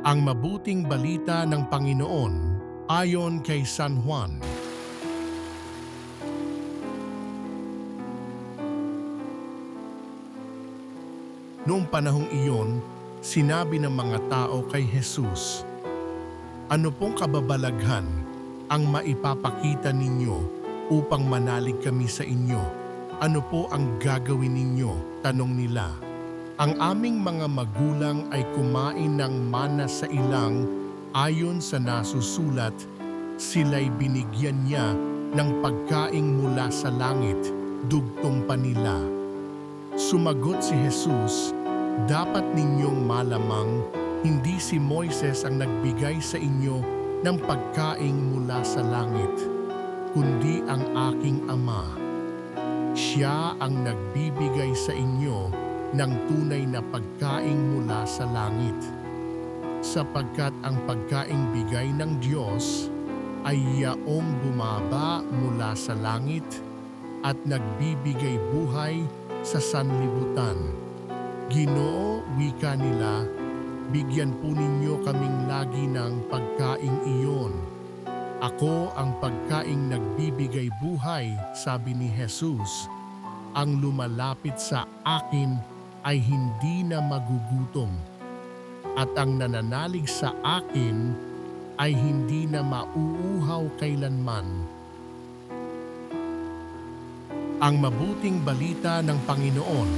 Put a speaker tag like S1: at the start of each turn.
S1: Ang mabuting balita ng Panginoon ayon kay San Juan. Noong panahong iyon, sinabi ng mga tao kay Jesus, "Ano pong kababalaghan ang maipapakita ninyo upang manalig kami sa inyo? Ano po ang gagawin ninyo?" Tanong nila. "Ang aming mga magulang ay kumain ng mana sa ilang ayon sa nasusulat, sila'y binigyan niya ng pagkaing mula sa langit, dugtong pa nila." Sumagot si Jesus, "Dapat ninyong malamang hindi si Moises ang nagbigay sa inyo ng pagkaing mula sa langit, kundi ang aking Ama. Siya ang nagbibigay sa inyo ng tunay na pagkaing mula sa langit. Sapagkat ang pagkaing bigay ng Diyos ay yaong bumaba mula sa langit at nagbibigay buhay sa sanlibutan." "Ginoo," wika nila, "bigyan po ninyo kaming lagi ng pagkaing iyon." "Ako ang pagkaing nagbibigay buhay," sabi ni Jesus. "Ang lumalapit sa akin ay hindi na magugutom, at ang nananalig sa akin ay hindi na mauuhaw kailanman." Ang mabuting balita ng Panginoon.